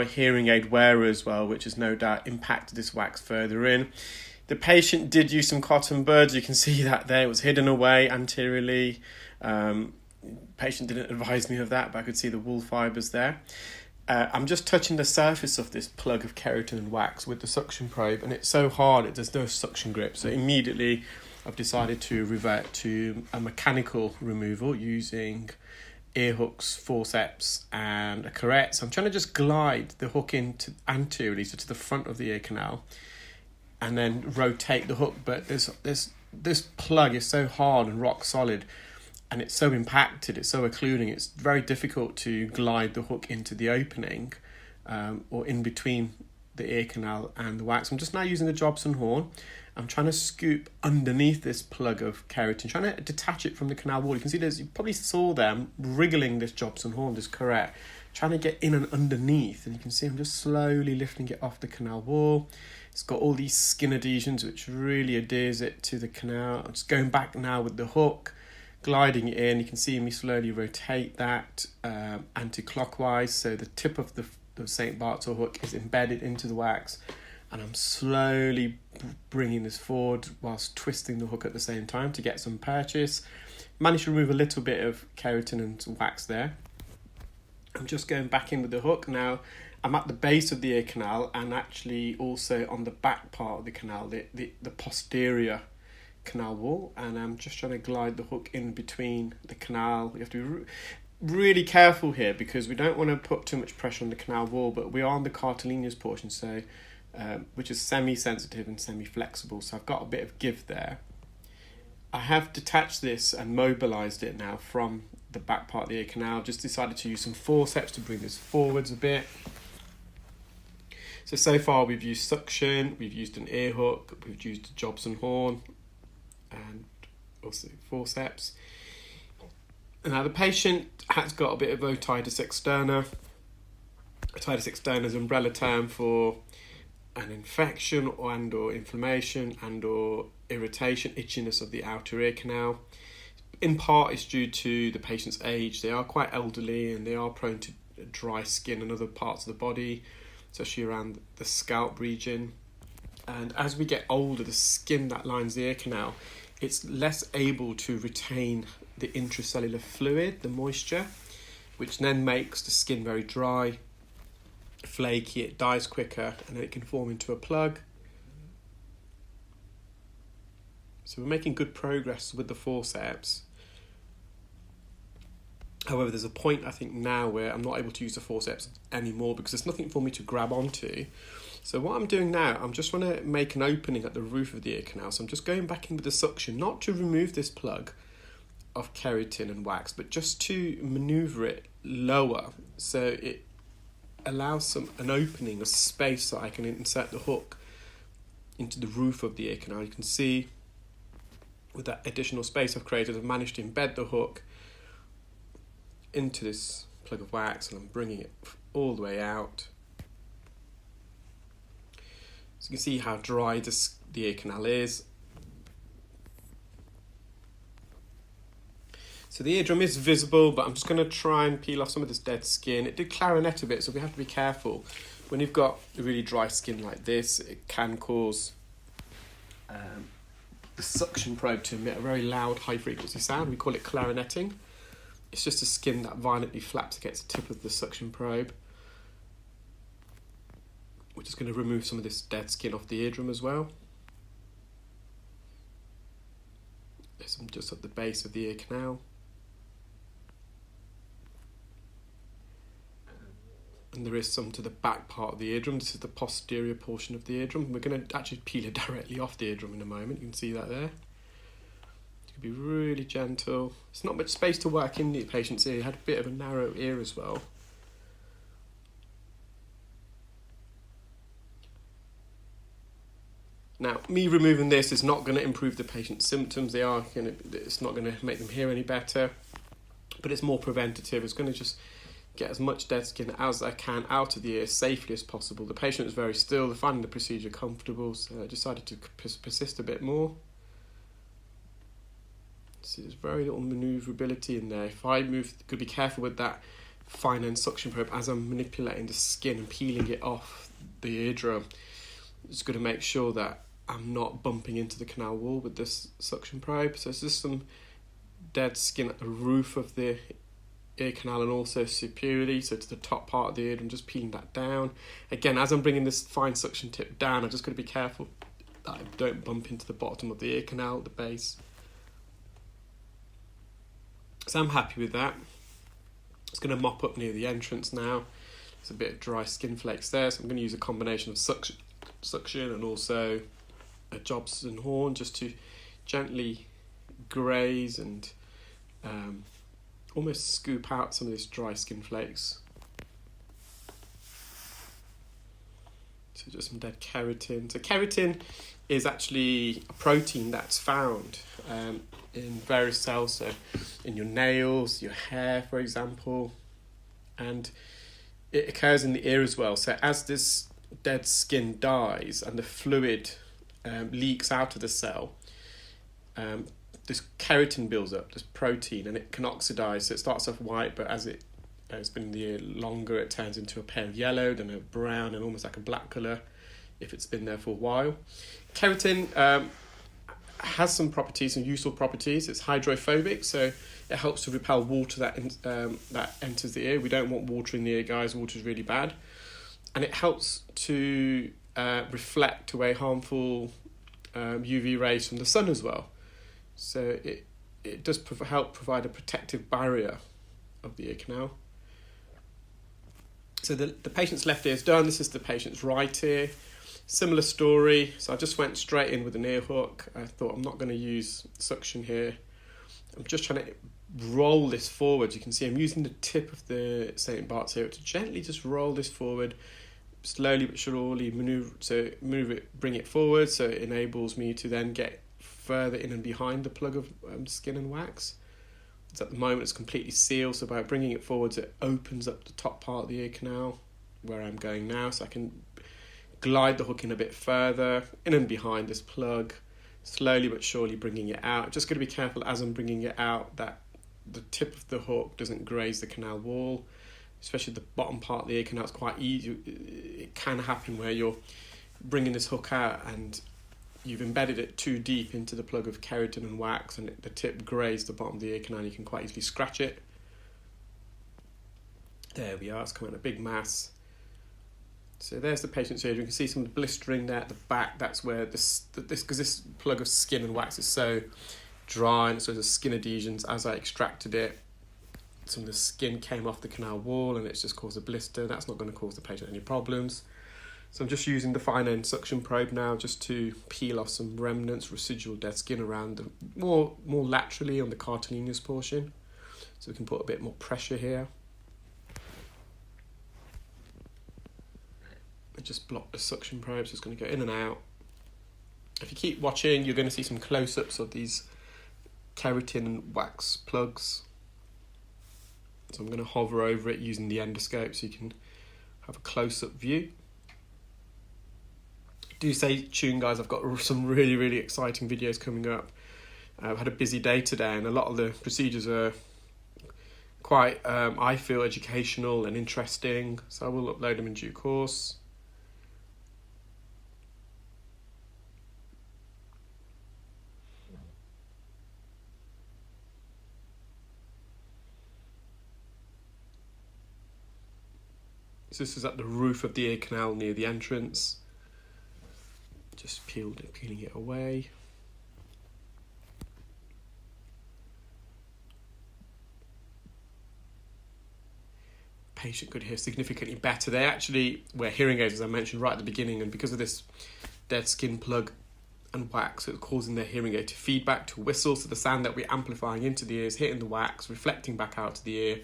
hearing aid wearer as well, which has no doubt impacted this wax further in. The patient did use some cotton buds. You can see that there. It was hidden away anteriorly. Patient didn't advise me of that, but I could see the wool fibres there. I'm just touching the surface of this plug of keratin and wax with the suction probe, and it's so hard, there's no suction grip. So immediately I've decided to revert to a mechanical removal using ear hooks, forceps and a curette. So I'm trying to just glide the hook into anteriorly, so to the front of the ear canal, and then rotate the hook. But this plug is so hard and rock solid, and it's so impacted, it's so occluding, it's very difficult to glide the hook into the opening or in between the ear canal and the wax. I'm just now using the Jobson horn. I'm trying to scoop underneath this plug of keratin, trying to detach it from the canal wall. You can see you probably saw them wriggling this Jobson horn, this curette, trying to get in and underneath. And you can see I'm just slowly lifting it off the canal wall. It's got all these skin adhesions, which really adheres it to the canal. I'm just going back now with the hook, gliding it in. You can see me slowly rotate that anti-clockwise. So the tip of the St. Bartol hook is embedded into the wax. And I'm slowly bringing this forward whilst twisting the hook at the same time to get some purchase. Managed to remove a little bit of keratin and wax there. I'm just going back in with the hook. Now I'm at the base of the ear canal and actually also on the back part of the canal, the posterior canal wall. And I'm just trying to glide the hook in between the canal. You have to be really careful here because we don't want to put too much pressure on the canal wall, but we are on the cartilaginous portion, so which is semi-sensitive and semi-flexible, so I've got a bit of give there. I have detached this and mobilised it now from the back part of the ear canal. Just decided to use some forceps to bring this forwards a bit. So far we've used suction, we've used an ear hook, we've used a Jobson horn and also forceps. Now the patient has got a bit of otitis externa. Otitis externa is an umbrella term for an infection and or inflammation and or irritation, itchiness of the outer ear canal. In part it's due to the patient's age. They are quite elderly and they are prone to dry skin in other parts of the body, especially around the scalp region. And as we get older, the skin that lines the ear canal, it's less able to retain the intracellular fluid, the moisture, which then makes the skin very dry, flaky, it dies quicker, and then it can form into a plug. So we're making good progress with the forceps. However, there's a point I think now where I'm not able to use the forceps anymore because there's nothing for me to grab onto. So what I'm doing now, I'm just want to make an opening at the roof of the ear canal. So I'm just going back in with the suction, not to remove this plug of keratin and wax, but just to maneuver it lower so it allows an opening, a space so I can insert the hook into the roof of the ear canal. You can see with that additional space I've created, I've managed to embed the hook into this plug of wax and I'm bringing it all the way out. So you can see how dry the ear canal is. So the eardrum is visible, but I'm just going to try and peel off some of this dead skin. It did clarinet a bit, so we have to be careful. When you've got really dry skin like this, it can cause the suction probe to emit a very loud, high-frequency sound. We call it clarinetting. It's just the skin that violently flaps against the tip of the suction probe. We're just going to remove some of this dead skin off the eardrum as well. There's some just at the base of the ear canal. And there is some to the back part of the eardrum. This is the posterior portion of the eardrum. We're going to actually peel it directly off the eardrum in a moment. You can see that there. It's going to be really gentle. There's not much space to work in the patient's ear. He had a bit of a narrow ear as well. Now, me removing this is not going to improve the patient's symptoms. It's not going to make them hear any better, but it's more preventative. It's going to just get as much dead skin as I can out of the ear as safely as possible. The patient was very still, they're finding the procedure comfortable, so I decided to persist a bit more. See, there's very little manoeuvrability in there. If I move, could be careful with that fine end suction probe as I'm manipulating the skin and peeling it off the eardrum. Just going to make sure that I'm not bumping into the canal wall with this suction probe. So it's just some dead skin at the roof of the ear canal and also superiorly, so to the top part of the eardrum, just peeling that down. Again, as I'm bringing this fine suction tip down, I'm just going to be careful that I don't bump into the bottom of the ear canal at the base. So I'm happy with that. It's going to mop up near the entrance now. There's a bit of dry skin flakes there, so I'm going to use a combination of suction and also a Jobson horn just to gently graze and almost scoop out some of this dry skin flakes. So just some dead keratin. So keratin is actually a protein that's found in various cells, so in your nails, your hair, for example, and it occurs in the ear as well. So as this dead skin dies and the fluid leaks out of the cell, this keratin builds up, this protein, and it can oxidize. So it starts off white, but as it's been in the ear longer, it turns into a pale yellow, then a brown, and almost like a black colour if it's been there for a while. Keratin has some properties, some useful properties. It's hydrophobic, so it helps to repel water that enters the ear. We don't want water in the ear, guys. Water is really bad. And it helps to reflect away harmful UV rays from the sun as well. So it does help provide a protective barrier of the ear canal. So the patient's left ear is done. This is the patient's right ear. Similar story. So I just went straight in with an ear hook. I thought I'm not going to use suction here. I'm just trying to roll this forward. You can see I'm using the tip of the St. Bart's here to gently just roll this forward, slowly but surely bring it forward, so it enables me to then get further in and behind the plug of skin and wax. So at the moment it's completely sealed, so by bringing it forwards it opens up the top part of the ear canal where I'm going now, so I can glide the hook in a bit further in and behind this plug, slowly but surely bringing it out. Just going to be careful as I'm bringing it out that the tip of the hook doesn't graze the canal wall, especially the bottom part of the ear canal. It's quite easy. It can happen where you're bringing this hook out and you've embedded it too deep into the plug of keratin and wax, and the tip grazed the bottom of the ear canal. You can quite easily scratch it. There we are. It's coming out a big mass. So there's the patient's ear. You can see some blistering there at the back. That's where because this plug of skin and wax is so dry, and so there's skin adhesions. As I extracted it, some of the skin came off the canal wall, and it's just caused a blister. That's not going to cause the patient any problems. So I'm just using the fine end suction probe now just to peel off some remnants, residual dead skin around the more laterally on the cartilaginous portion. So we can put a bit more pressure here. I just block the suction probe, so it's going to go in and out. If you keep watching, you're going to see some close-ups of these keratin and wax plugs. So I'm going to hover over it using the endoscope so you can have a close-up view. Do stay tuned, guys. I've got some really, really exciting videos coming up. I've had a busy day today, and a lot of the procedures are quite, I feel, educational and interesting. So I will upload them in due course. So this is at the roof of the ear canal near the entrance. Just peeling it away. Patient could hear significantly better. They actually wear hearing aids, as I mentioned right at the beginning, and because of this dead skin plug and wax, it's causing their hearing aid to feedback to whistle, so the sound that we're amplifying into the ear is hitting the wax, reflecting back out to the ear,